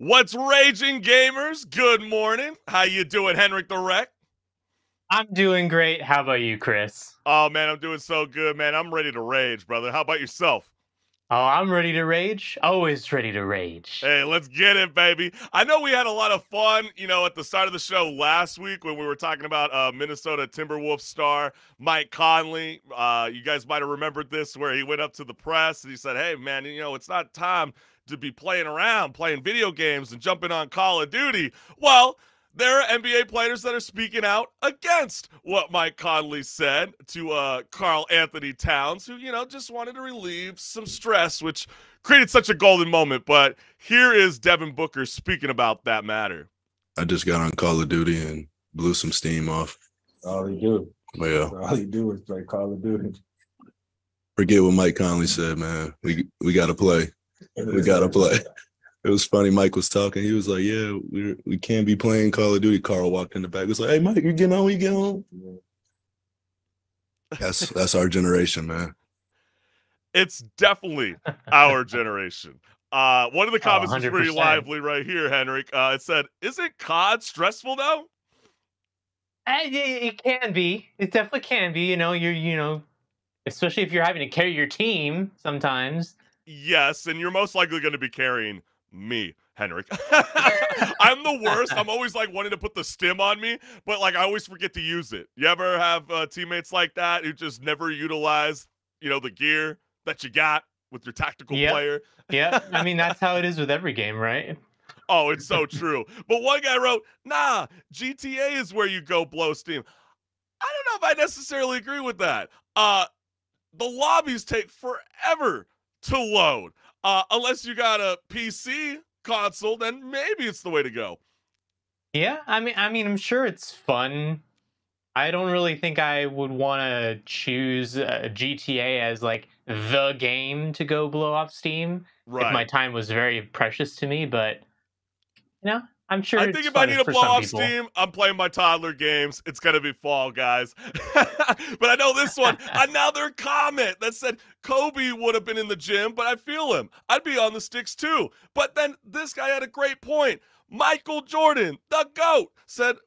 What's raging, gamers? Good morning. How you doing, HenricK the Wreck? I'm doing great. How about you, Chris? Oh, man, I'm doing so good, man. I'm ready to rage, brother. How about yourself? Oh, I'm ready to rage. Always ready to rage. Hey, let's get it, baby. I know we had a lot of fun, at the start of the show last week when we were talking about Minnesota Timberwolves star Mike Conley. You guys might have remembered this, where he went up to the press and he said, hey, man, it's not time to be playing around, playing video games and jumping on Call of Duty. Well, there are NBA players that are speaking out against what Mike Conley said to Karl Anthony Towns, who, just wanted to relieve some stress, which created such a golden moment. But here is Devin Booker speaking about that matter. I just got on Call of Duty and blew some steam off. All he do. Yeah. All he do is play Call of Duty. Forget what Mike Conley said, man. We got to play. We got to play. It was funny. Mike was talking. He was like, yeah, we can't be playing Call of Duty. Carl walked in the back. He was like, hey, Mike, you getting on? You getting on? That's our generation, man. It's definitely our generation. One of the comments was 100%. pretty lively right here, HenricK. It said, isn't COD stressful, though? It can be. It definitely can be. You're especially if you're having to carry your team sometimes. Yes, and you're most likely going to be carrying me, HenricK. I'm the worst. I'm always wanting to put the stim on me, but I always forget to use it. You ever have teammates like that who just never utilize, the gear that you got with your tactical player? Yeah, I mean, that's how it is with every game, right? Oh, it's so true. But one guy wrote, nah, GTA is where you go blow steam. I don't know if I necessarily agree with that. The lobbies take forever to load. Unless you got a PC console, then maybe it's the way to go. Yeah, I mean, I'm sure it's fun. I don't really think I would want to choose GTA as the game to go blow off steam. Right. If my time was very precious to me, but I'm sure. I think if I need to blow off steam, I'm playing my toddler games. It's gonna be fall, guys. But I know this one. Another comment that said Kobe would have been in the gym, but I feel him. I'd be on the sticks too. But then this guy had a great point. Michael Jordan, the GOAT,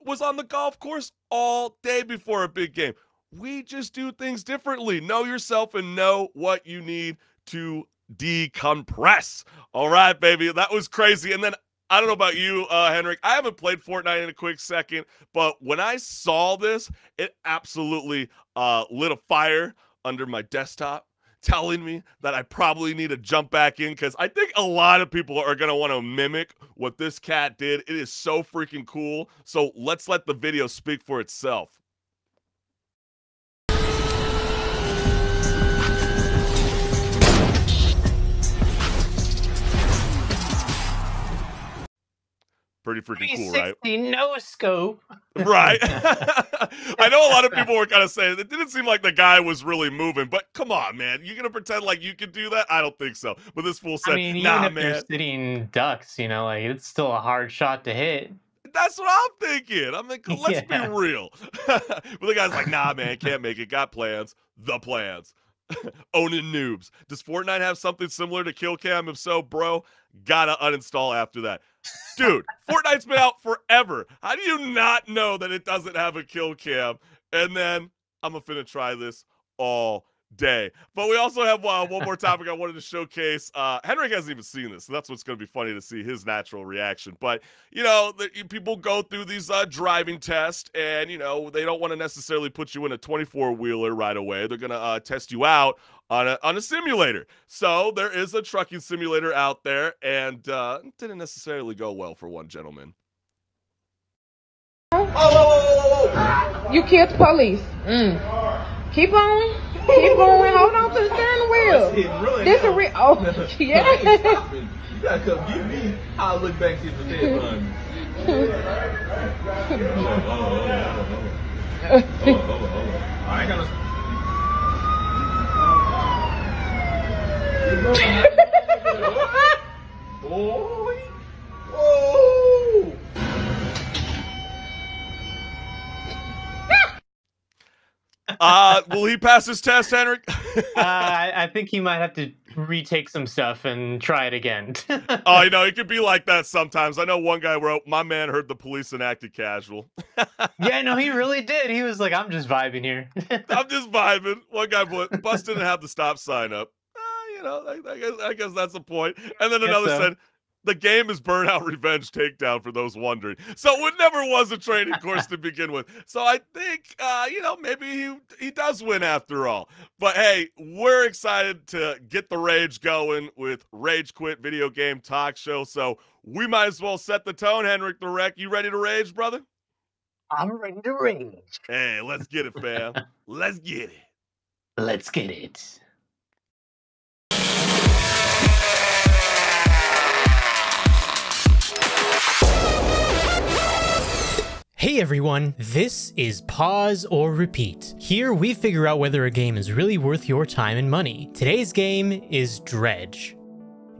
was on the golf course all day before a big game. We just do things differently. Know yourself and know what you need to decompress. All right, baby. That was crazy. And then I don't know about you, HenricK. I haven't played Fortnite in a quick second, but when I saw this, it absolutely lit a fire under my desktop, telling me that I probably need to jump back in, because I think a lot of people are going to want to mimic what this cat did. It is so freaking cool. So let's let the video speak for itself. Pretty freaking cool, right? No scope. Right. I know a lot of people were kind of saying it didn't seem like the guy was really moving, but come on, man. You gonna pretend like you could do that? I don't think so. But this fool said, I mean, nah, even if man. they're sitting ducks, it's still a hard shot to hit. That's what I'm thinking. I'm like, let's be real. But the guy's like, nah, man, can't make it. Got plans. The plans. Owning noobs. Does Fortnite have something similar to kill cam? If so, bro, gotta uninstall after that. Dude, Fortnite's been out forever. How do you not know that it doesn't have a kill cam? And then I'm finna try this all day. But we also have one more topic I wanted to showcase. HenricK hasn't even seen this, so that's what's going to be funny to see his natural reaction. But, people go through these driving tests, and, they don't want to necessarily put you in a 24-wheeler right away. They're going to test you out on a simulator. So there is a trucking simulator out there, and it didn't necessarily go well for one gentleman. Oh. You killed the police. Keep on. Keep going. Hold on to the steering wheel. This is real. Oh, yeah. You gotta come get me. I'll look back to the head behind me. I ain't gonna. Whoa. Will he pass his test, HenricK? I think he might have to retake some stuff and try it again. Oh, it could be like that sometimes. I know one guy wrote, "My man heard the police and acted casual." Yeah, no, he really did. He was like, "I'm just vibing here." I'm just vibing. One guy busted and had the stop sign up. I guess that's the point. And then another said, "The game is Burnout Revenge Takedown for those wondering." So it never was a training course to begin with. So I think, maybe he does win after all. But hey, we're excited to get the rage going with Rage Quit Video Game Talk Show. So we might as well set the tone. HenricK the Wreck, you ready to rage, brother? I'm ready to rage. Hey, let's get it, fam. Let's get it. Let's get it. Hey everyone, this is Pause or Repeat. Here we figure out whether a game is really worth your time and money. Today's game is Dredge.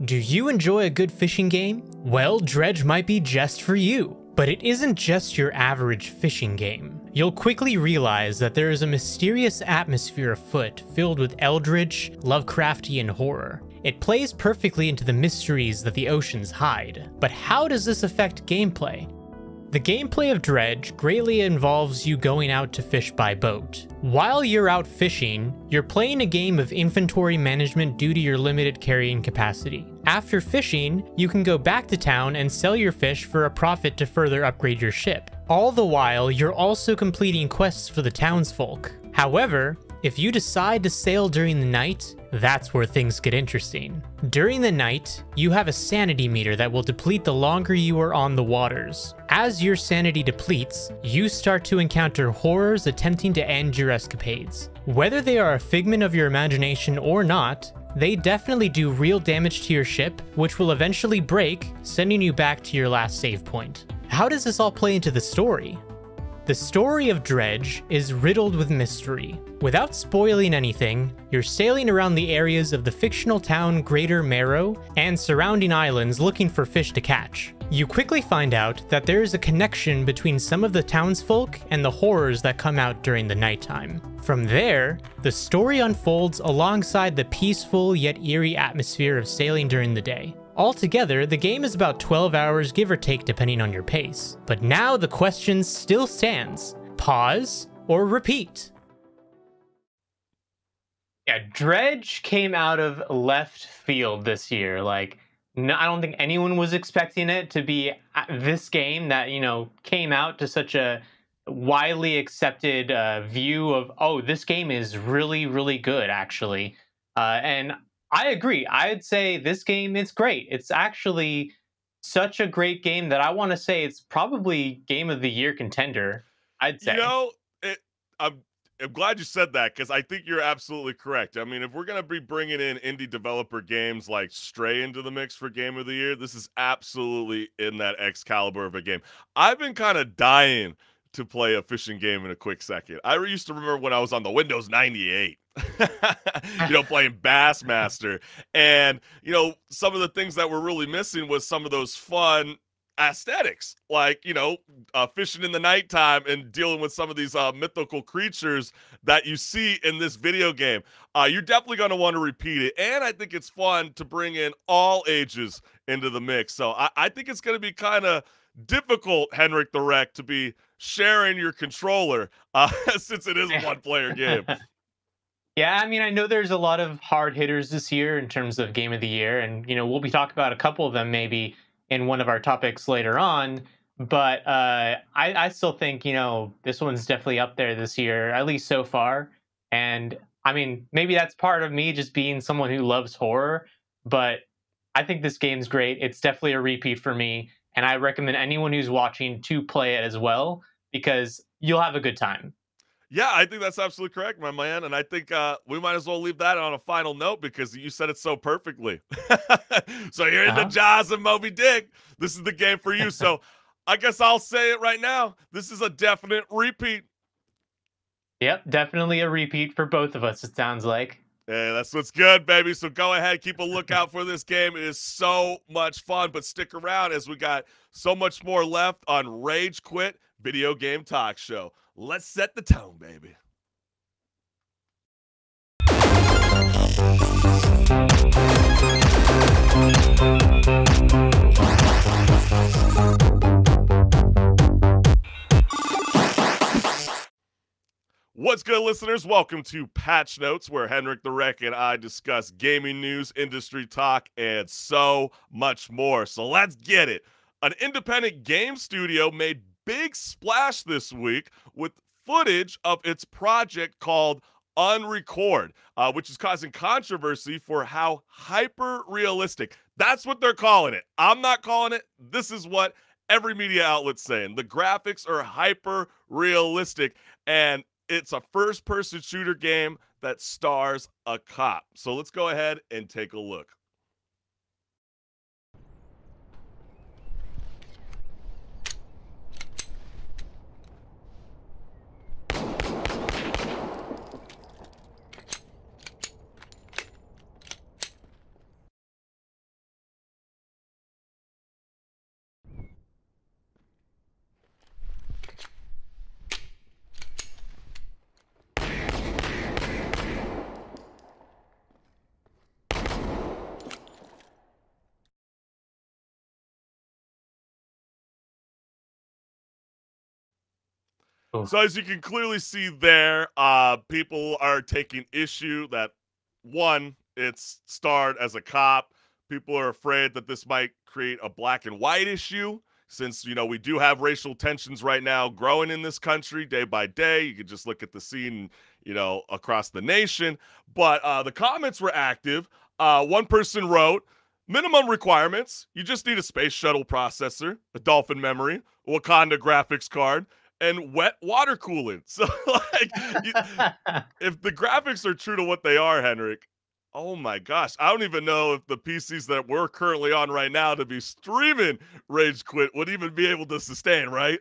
Do you enjoy a good fishing game? Well, Dredge might be just for you. But it isn't just your average fishing game. You'll quickly realize that there is a mysterious atmosphere afoot filled with eldritch, Lovecraftian horror. It plays perfectly into the mysteries that the oceans hide. But how does this affect gameplay? The gameplay of Dredge greatly involves you going out to fish by boat. While you're out fishing, you're playing a game of inventory management due to your limited carrying capacity. After fishing, you can go back to town and sell your fish for a profit to further upgrade your ship. All the while, you're also completing quests for the townsfolk. However, if you decide to sail during the night, that's where things get interesting. During the night, you have a sanity meter that will deplete the longer you are on the waters. As your sanity depletes, you start to encounter horrors attempting to end your escapades. Whether they are a figment of your imagination or not, they definitely do real damage to your ship, which will eventually break, sending you back to your last save point. How does this all play into the story? The story of Dredge is riddled with mystery. Without spoiling anything, you're sailing around the areas of the fictional town Greater Marrow and surrounding islands looking for fish to catch. You quickly find out that there is a connection between some of the townsfolk and the horrors that come out during the nighttime. From there, the story unfolds alongside the peaceful yet eerie atmosphere of sailing during the day. Altogether, the game is about 12 hours, give or take, depending on your pace. But now the question still stands. Pause or repeat? Yeah, Dredge came out of left field this year. Like, no, I don't think anyone was expecting it to be this game that, came out to such a widely accepted view of, oh, this game is really, really good, actually. And I agree. I'd say this game is great. It's actually such a great game that I want to say it's probably Game of the Year contender, I'd say. I'm glad you said that, because I think you're absolutely correct. I mean, if we're going to be bringing in indie developer games like Stray into the mix for Game of the Year, this is absolutely in that Excalibur of a game. I've been kind of dying to play a fishing game in a quick second. I used to remember when I was on the Windows 98, playing Bassmaster. And, some of the things that were really missing was some of those fun aesthetics, like, fishing in the nighttime and dealing with some of these mythical creatures that you see in this video game. You're definitely going to want to repeat it. And I think it's fun to bring in all ages into the mix. So I think it's going to be kind of difficult, HenricK the Wreck, to be sharing your controller since it is a one-player game. Yeah, I mean, I know there's a lot of hard hitters this year in terms of Game of the Year, and, we'll be talking about a couple of them maybe in one of our topics later on, but I still think, this one's definitely up there this year, at least so far. And, I mean, maybe that's part of me just being someone who loves horror, but I think this game's great. It's definitely a repeat for me, and I recommend anyone who's watching to play it as well, because you'll have a good time. Yeah, I think that's absolutely correct, my man. And I think we might as well leave that on a final note, because you said it so perfectly. So you're into Jaws and Moby Dick. This is the game for you. So I guess I'll say it right now. This is a definite repeat. Yep, definitely a repeat for both of us, it sounds like. Hey, that's what's good, baby. So go ahead, keep a lookout for this game. It is so much fun, but stick around as we got so much more left on Rage Quit Video Game Talk Show. Let's set the tone, baby. What's good, listeners? Welcome to Patch Notes, where HenricK and I discuss gaming news, industry talk, and so much more. So let's get it. An independent game studio made big splash this week with footage of its project called Unrecord, which is causing controversy for how hyper-realistic. That's what they're calling it. I'm not calling it. This is what every media outlet's saying. The graphics are hyper-realistic, and it's a first-person shooter game that stars a cop. So let's go ahead and take a look. So as you can clearly see there, people are taking issue that, one, it's starred as a cop. People are afraid that this might create a black and white issue since, you know, we do have racial tensions right now growing in this country day by day. You can just look at the scene, you know, across the nation. But the comments were active. One person wrote, minimum requirements. You just need a space shuttle processor, a dolphin memory, Wakanda graphics card, and wet water cooling. So, like, if the graphics are true to what they are, HenricK, oh my gosh, I don't even know if the PCs that we're currently on right now to be streaming Rage Quit would even be able to sustain, right?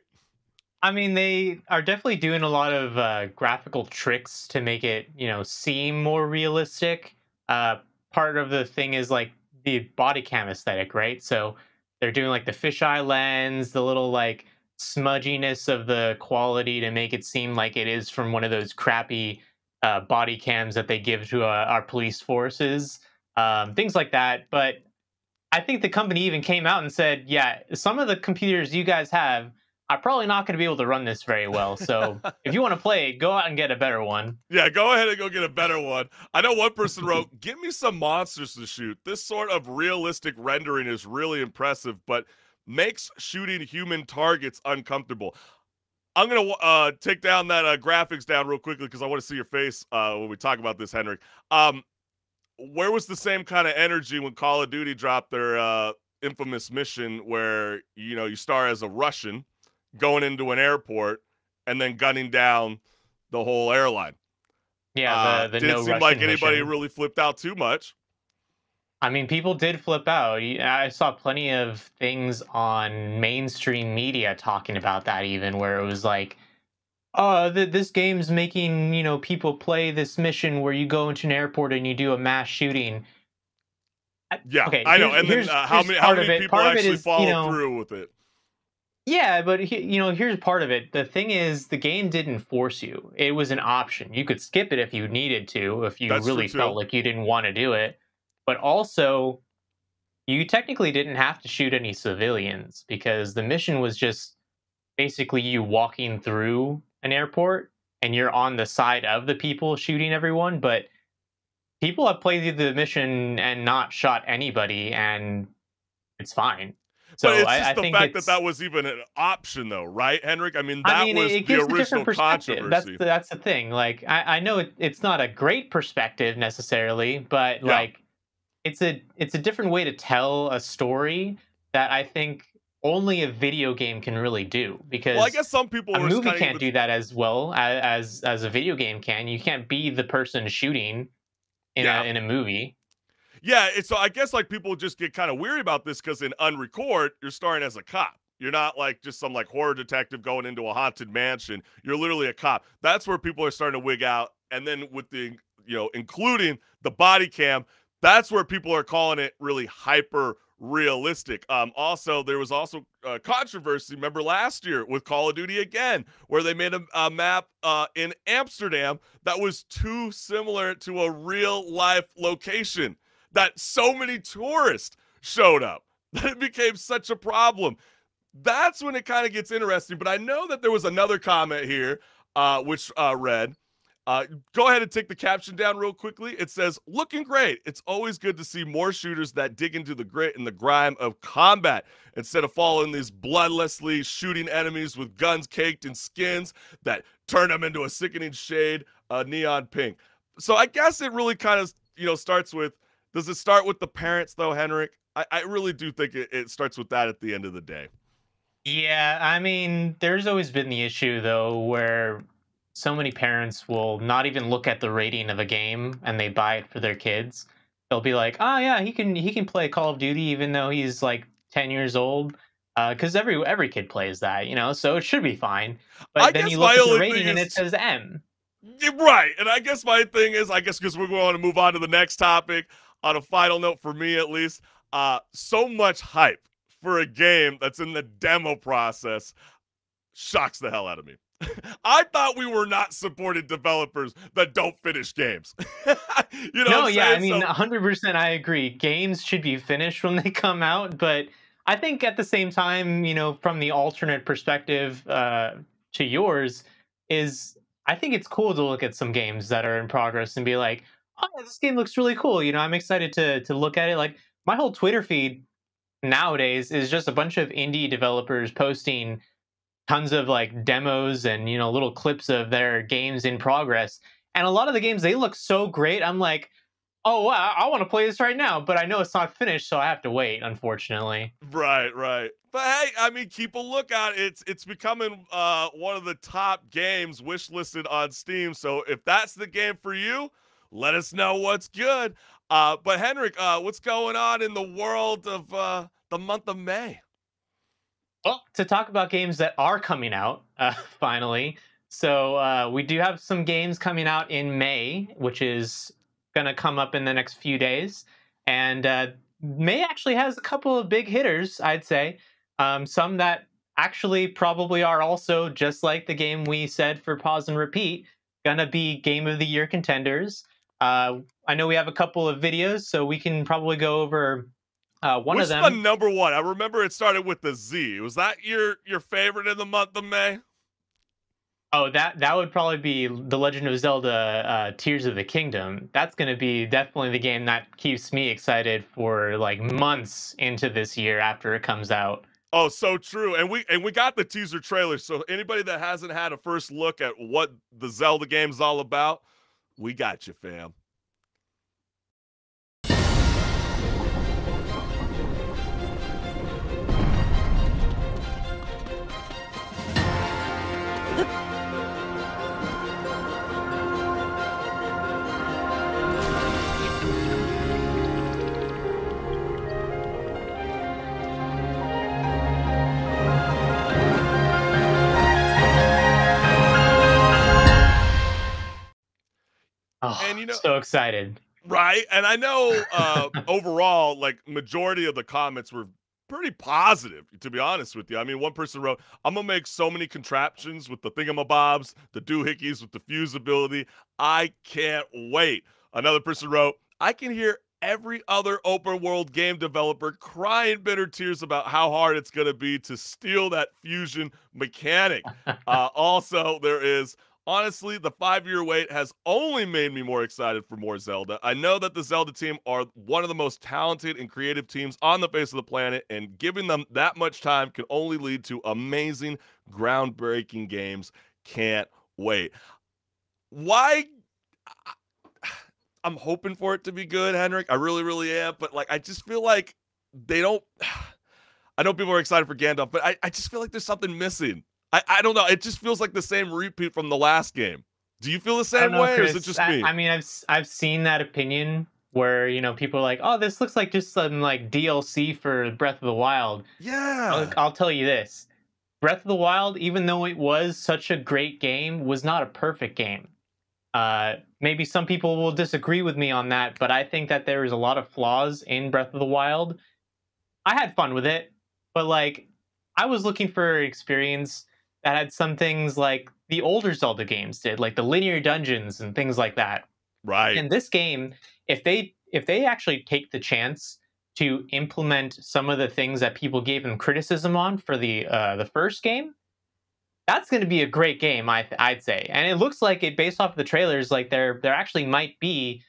I mean, they are definitely doing a lot of graphical tricks to make it, you know, seem more realistic. Part of the thing is like the body cam aesthetic, right? So they're doing like the fisheye lens, the little like smudginess of the quality to make it seem like it is from one of those crappy body cams that they give to our police forces, things like that. But I think the company even came out and said, yeah, some of the computers you guys have are probably not going to be able to run this very well. So if you want to play it, go out and get a better one. Yeah, go ahead and go get a better one. I know one person wrote, give me some monsters to shoot. This sort of realistic rendering is really impressive, but makes shooting human targets uncomfortable. I'm going to take down that graphics down real quickly because I want to see your face when we talk about this, HenricK. Where was the same kind of energy when Call of Duty dropped their infamous mission where, you know, you star as a Russian going into an airport and then gunning down the whole airline? Yeah, the didn't no seem Russian like anybody mission. really flipped out too much. I mean, people did flip out. I saw plenty of things on mainstream media talking about that, even where it was like, "Oh, this game's making, you know, people play this mission where you go into an airport and you do a mass shooting." Yeah, Okay, I know. And then how many people actually followed through with it? Yeah, but you know, here's part of it. The thing is, the game didn't force you. It was an option. You could skip it if you needed to, if you That's true, really felt too. like you didn't want to do it. But also, you technically didn't have to shoot any civilians because the mission was just basically you walking through an airport and you're on the side of the people shooting everyone. But people have played the mission and not shot anybody, and it's fine. But So it's just I the think fact that that was even an option, though, right, HenricK? I mean, that was it the gives a original different perspective. controversy. That's the thing. Like I know it's not a great perspective necessarily, but Yeah. like it's a different way to tell a story that I think only a video game can really do, because Well, I guess some people a were movie kind of can't even, do that as well as a video game can. You can't be the person shooting in Yeah. a movie. Yeah, so I guess like people just get kind of weary about this because in Unrecord, you're starring as a cop. You're not like just some like horror detective going into a haunted mansion. You're literally a cop. That's where people are starting to wig out. And then with the, you know, including the body cam, that's where people are calling it really hyper realistic. Also, there was also controversy, remember last year with Call of Duty again, where they made a map in Amsterdam that was too similar to a real life location. that so many tourists showed up that it became such a problem. That's when it kind of gets interesting. But I know that there was another comment here, which read, go ahead and take the caption down real quickly. It says, looking great. It's always good to see more shooters that dig into the grit and the grime of combat instead of following these bloodlessly shooting enemies with guns caked in skins that turn them into a sickening shade of neon pink. So I guess it really kind of, starts with, does it start with the parents though, HenricK? I really do think it starts with that at the end of the day. Yeah, I mean, there's always been the issue though where so many parents will not even look at the rating of a game and they buy it for their kids. They'll be like, "Oh yeah, he can play Call of Duty even though he's like 10 years old." Because every kid plays that, so it should be fine. But then you look at the rating and it says M. Right, and I guess my thing is, because we're going to move on to the next topic, on a final note for me at least, so much hype for a game that's in the demo process shocks the hell out of me. I thought we were not supporting developers that don't finish games. No, yeah, I mean, 100% I agree. Games should be finished when they come out, but I think at the same time, from the alternate perspective to yours, is I think it's cool to look at some games that are in progress and be like, oh, this game looks really cool. I'm excited to look at it. Like, my whole Twitter feed nowadays is just a bunch of indie developers posting tons of like demos and little clips of their games in progress, and a lot of the games, they look so great. I'm like, oh wow, I want to play this right now, but I know it's not finished, so I have to wait, unfortunately. Right. But hey, I mean, keep a lookout. It's becoming one of the top games wishlisted on Steam. So if that's the game for you, let us know what's good. But HenricK, what's going on in the world of the month of May? Well, to talk about games that are coming out, finally. So we do have some games coming out in May, which is going to come up in the next few days. And May actually has a couple of big hitters, I'd say. Some that actually probably are also, just like the game we said for Pause and Repeat, going to be Game of the Year contenders. I know we have a couple of videos, so we can probably go over one of them. What's the number one? I remember it started with the Z. Was that your favorite in the month of May? Oh, that would probably be The Legend of Zelda Tears of the Kingdom. That's going to be definitely the game that keeps me excited for like months into this year after it comes out. Oh, so true. And we got the teaser trailer. So anybody that hasn't had a first look at what the Zelda game's all about, we got you, fam. Oh, and so excited. Right. And I know overall, like, majority of the comments were pretty positive, to be honest with you. I mean, one person wrote, I'm going to make so many contraptions with the thingamabobs, the doohickeys with the fuse ability. I can't wait. Another person wrote, I can hear every other open world game developer crying bitter tears about how hard it's going to be to steal that fusion mechanic. Also, there is, honestly, the 5-year wait has only made me more excited for more Zelda. I know that the Zelda team are one of the most talented and creative teams on the face of the planet, and giving them that much time can only lead to amazing, groundbreaking games. Can't wait. Why? I'm hoping for it to be good, HenricK. I really, really am. But, like, I just feel like they don't... I know people are excited for Gandalf, but I just feel like there's something missing. I don't know. It just feels like the same repeat from the last game. Do you feel the same way, Chris, or is it just me? I mean, I've seen that opinion where, people are like, oh, this looks like just some like DLC for Breath of the Wild. Yeah. I'll tell you this. Breath of the Wild, even though it was such a great game, was not a perfect game. Maybe some people will disagree with me on that, but I think that there is a lot of flaws in Breath of the Wild. I had fun with it, but like, I was looking for an experience that had some things like the older Zelda games did, like the linear dungeons and things like that. Right. In this game, if they if they actually take the chance to implement some of the things that people gave them criticism on for the first game, that's going to be a great game, I'd say. And it looks like it, based off the trailers, like there actually might be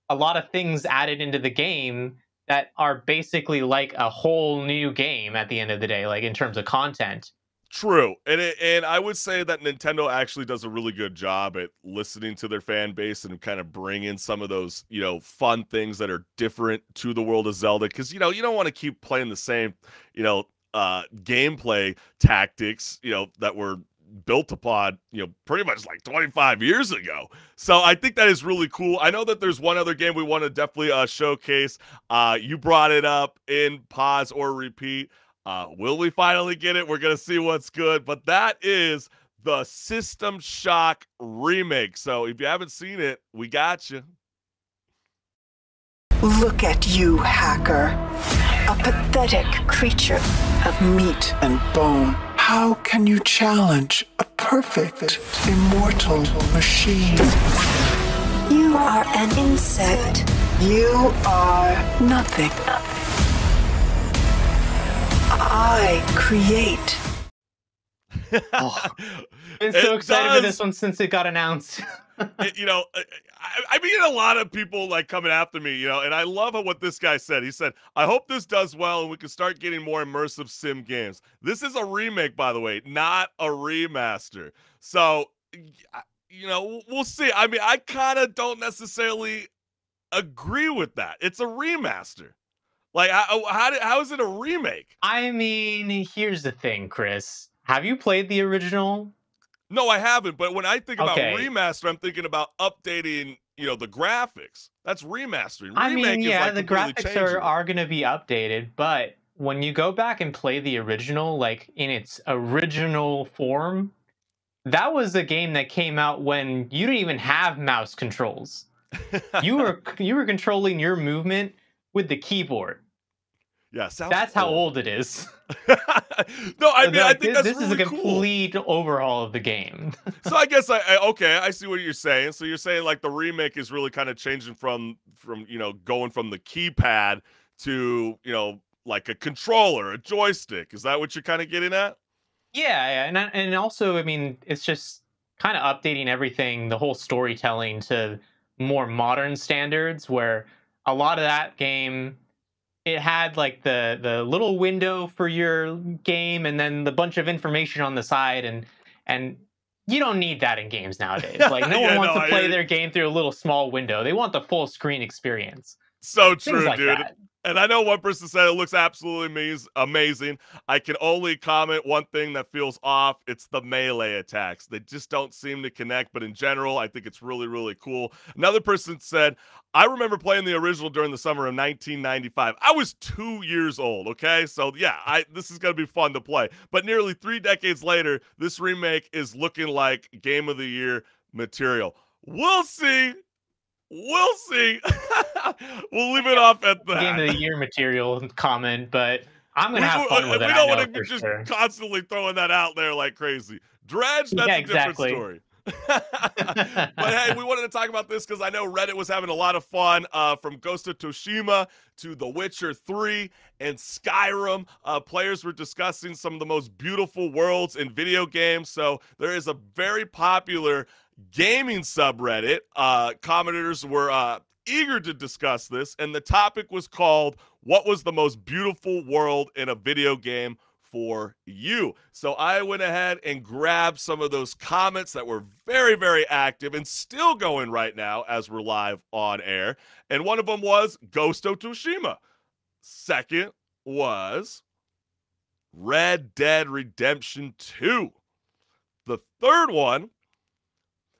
a lot of things added into the game that are basically like a whole new game at the end of the day, like in terms of content. True. And I would say that Nintendo actually does a really good job at listening to their fan base and kind of bring in some of those, you know, fun things that are different to the world of Zelda. Because, you know, you don't want to keep playing the same, you know, gameplay tactics, you know, that were built upon, you know, pretty much like 25 years ago. So I think that is really cool. I know that there's one other game we want to definitely showcase. You brought it up in Pause or Repeat. Will we finally get it? We're going to see what's good. But that is the System Shock remake. So if you haven't seen it, we got you. Look at you, hacker. A pathetic creature of meat and bone. How can you challenge a perfect, immortal machine? You are an insect. You are nothing. I create. Oh, been so excited for this one since it got announced. You know, I mean, a lot of people like coming after me, you know, and I love what this guy said. He said, I hope this does well and we can start getting more immersive sim games. This is a remake, by the way, not a remaster. So, you know, we'll see. I mean, I kind of don't necessarily agree with that. It's a remaster. Like, how is it a remake? I mean, here's the thing, Chris. Have you played the original? No, I haven't. But when I think about remaster, I'm thinking about updating, you know, the graphics. That's remastering. I mean, yeah, like the graphics are going to be updated. But when you go back and play the original, like in its original form, that was a game that came out when you didn't even have mouse controls. You were controlling your movement with the keyboard. Yeah, that's how old it is. No, I mean, I think that's this really is a complete overhaul of the game. So I guess I see what you're saying. So you're saying like the remake is really kind of changing from you know, going from the keypad to, you know, like a controller, a joystick. Is that what you're kind of getting at? Yeah, and also, I mean, it's just kind of updating everything, the whole storytelling to more modern standards, where a lot of that game, it had like the little window for your game and then the bunch of information on the side, and you don't need that in games nowadays. Like no one wants to play their game through a little small window. They want the full screen experience. So true, like dude. That. And I know one person said it looks absolutely amazing. I can only comment one thing that feels off. It's the melee attacks. They just don't seem to connect. But in general, I think it's really, really cool. Another person said, I remember playing the original during the summer of 1995. I was 2 years old, okay? So, yeah, this is going to be fun to play. But nearly 3 decades later, this remake is looking like Game of the Year material. We'll see. We'll see. We'll leave it off at that. Game of the Year material comment, but I'm going to have fun with it. We don't want to be just constantly throwing that out there like crazy. Dredge, that's a different story. But hey, we wanted to talk about this because I know Reddit was having a lot of fun, from Ghost of Tsushima to The Witcher 3 and Skyrim. Players were discussing some of the most beautiful worlds in video games. So there is a very popular gaming subreddit. Commenters were eager to discuss this, and the topic was called, what was the most beautiful world in a video game for you? So I went ahead and grabbed some of those comments that were very, very active and still going right now as we're live on air. And one of them was Ghost of Tsushima. Second was Red Dead Redemption 2. The third one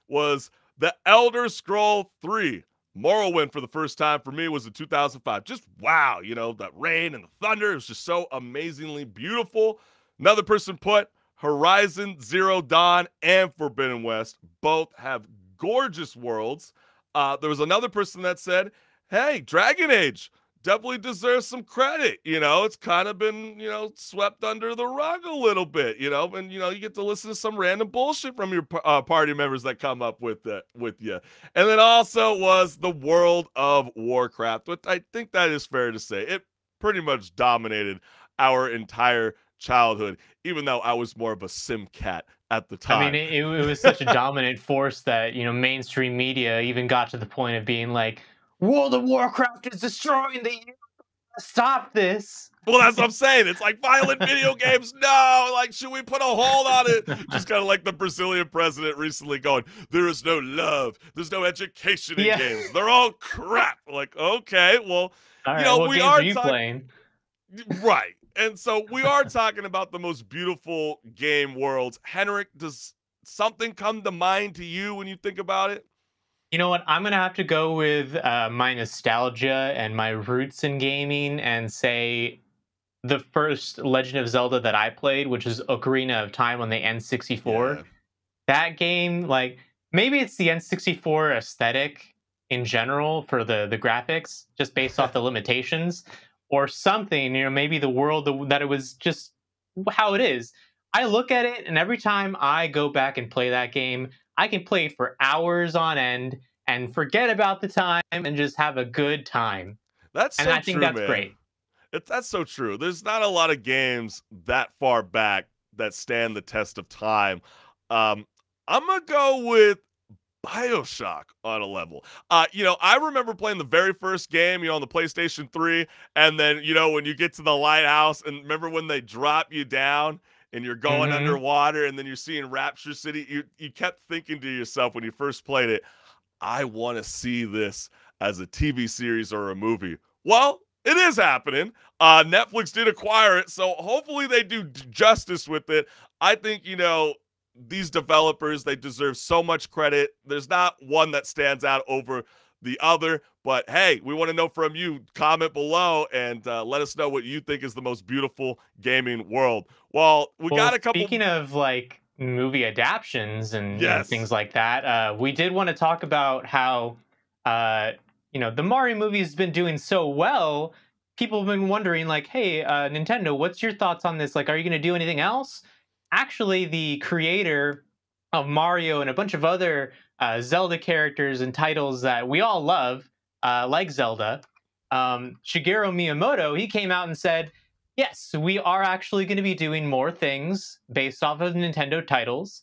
was The Elder Scrolls 3. Morrowind, for the first time for me, was in 2005. Just wow, you know, that rain and the thunder. It was just so amazingly beautiful. Another person put Horizon Zero Dawn and Forbidden West. Both have gorgeous worlds. There was another person that said, hey, Dragon Age. definitely deserves some credit. It's kind of been, swept under the rug a little bit, and, you get to listen to some random bullshit from your party members that come up with you. And then also was the World of Warcraft, which I think that is fair to say. It pretty much dominated our entire childhood, even though I was more of a sim cat at the time. I mean, it was such a dominant force that, mainstream media even got to the point of being like, World of Warcraft is destroying the universe. Stop this. Well, that's what I'm saying. It's like violent video games. No, like, should we put a hold on it? Just kind of like the Brazilian president recently going, there is no love. There's no education in games. They're all crap. Like, okay, well, all right, what games are you playing? Right. And so we are talking about the most beautiful game worlds. HenricK, does something come to mind to you when you think about it? You know what? I'm going to have to go with my nostalgia and my roots in gaming and say the first Legend of Zelda that I played, which is Ocarina of Time on the N64. Yeah. That game, like, maybe it's the N64 aesthetic in general for the graphics, just based off the limitations, or something, maybe the world that it was just how it is. I look at it, and every time I go back and play that game, I can play it for hours on end and forget about the time and just have a good time. That's so true, I think that's man. Great. That's so true. There's not a lot of games that far back that stand the test of time. I'm going to go with BioShock on a level. I remember playing the very first game, on the PlayStation 3, and then, when you get to the lighthouse, and remember when they drop you down and you're going underwater and then you're seeing Rapture City, you kept thinking to yourself when you first played it, I want to see this as a TV series or a movie. Well, it is happening. Netflix did acquire it, so hopefully they do justice with it. I think, these developers, they deserve so much credit. There's not one that stands out over the other, but hey, we want to know from you. Comment below and let us know what you think is the most beautiful gaming world. Well, got a couple. Speaking of like movie adaptions and things like that, we did want to talk about how the Mario movie has been doing so well. People have been wondering, like, hey, Nintendo, what's your thoughts on this? Like, are you going to do anything else? Actually, the creator of Mario and a bunch of other Zelda characters and titles that we all love, like Zelda, Shigeru Miyamoto, he came out and said, yes, we are actually going to be doing more things based off of Nintendo titles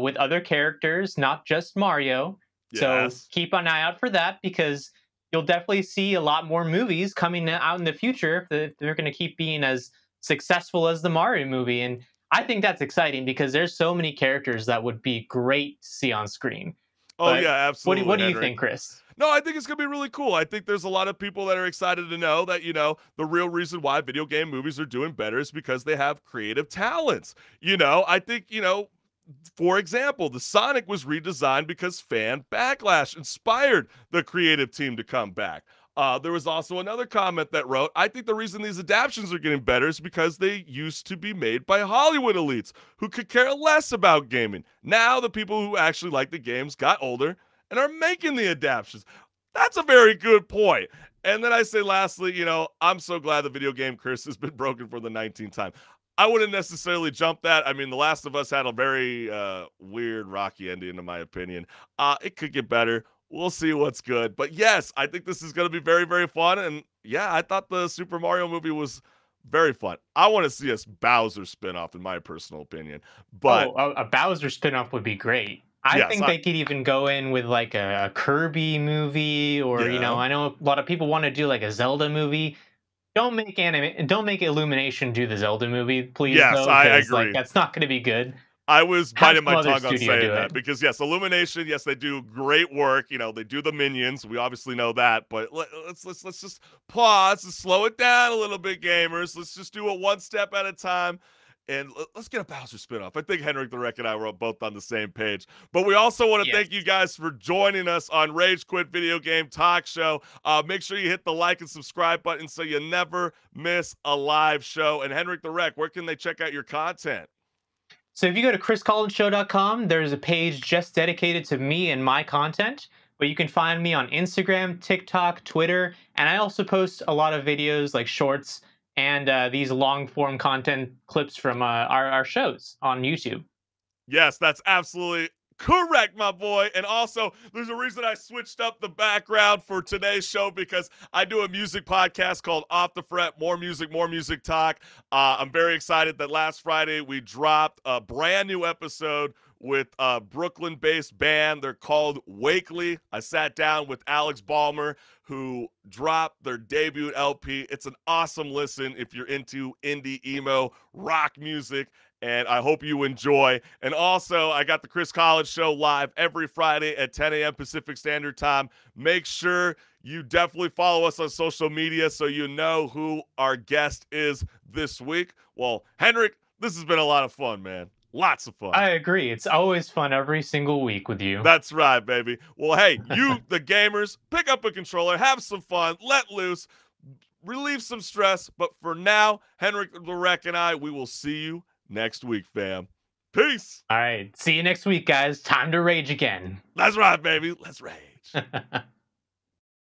with other characters, not just Mario. Yes. So keep an eye out for that, because you'll definitely see a lot more movies coming out in the future if they're going to keep being as successful as the Mario movie. And I think that's exciting because there's so many characters that would be great to see on screen. Oh, but yeah, absolutely. What do you think, Chris? No, I think it's going to be really cool. I think there's a lot of people that are excited to know that, the real reason why video game movies are doing better is because they have creative talents. I think, for example, the Sonic was redesigned because fan backlash inspired the creative team to come back. There was also another comment that wrote, I think the reason these adaptions are getting better is because they used to be made by Hollywood elites who could care less about gaming. Now the people who actually like the games got older and are making the adaptions. That's a very good point. And then I say lastly, I'm so glad the video game curse has been broken for the 19th time. I wouldn't necessarily jump that. I mean, The Last of Us had a very weird, rocky ending, in my opinion. It could get better. We'll see what's good. But yes, I think this is going to be very, very fun. And yeah, I thought the Super Mario movie was very fun. I want to see a Bowser spinoff, in my personal opinion. But a Bowser spinoff would be great. I think they could even go in with like a Kirby movie, or, I know a lot of people want to do like a Zelda movie. Don't make Illumination do the Zelda movie, please. Yes, though, I agree. Like, that's not going to be good. I was biting my tongue on saying that because, yes, Illumination, yes, they do great work. They do the Minions. We obviously know that. But let's just pause and slow it down a little bit, gamers. Let's just do it one step at a time. And let's get a Bowser spinoff. I think HenricK the Wreck and I were both on the same page. But we also want to thank you guys for joining us on Rage Quit Video Game Talk Show. Make sure you hit the like and subscribe button so you never miss a live show. And HenricK the Wreck, where can they check out your content? So if you go to chriscollinsshow.com, there's a page just dedicated to me and my content. But you can find me on Instagram, TikTok, Twitter, and I also post a lot of videos like shorts and these long form content clips from our shows on YouTube. Yes, that's absolutely correct, my boy. And also, there's a reason I switched up the background for today's show, because I do a music podcast called Off the Fret, more music talk. I'm very excited that last Friday we dropped a brand new episode with a Brooklyn-based band. They're called Wakely. I sat down with Alex Ballmer, who dropped their debut LP. It's an awesome listen if you're into indie emo rock music, and I hope you enjoy. And also, I got the Chris College Show live every Friday at 10 a.m. Pacific Standard Time. Make sure you definitely follow us on social media so you know who our guest is this week. Well, HenricK, this has been a lot of fun, man. Lots of fun. I agree. It's always fun every single week with you. That's right, baby. Well, hey, you, the gamers, pick up a controller, have some fun, let loose, relieve some stress. But for now, HenricK and I, we will see you next week, fam. Peace. All right. See you next week, guys. Time to rage again. That's right, baby. Let's rage.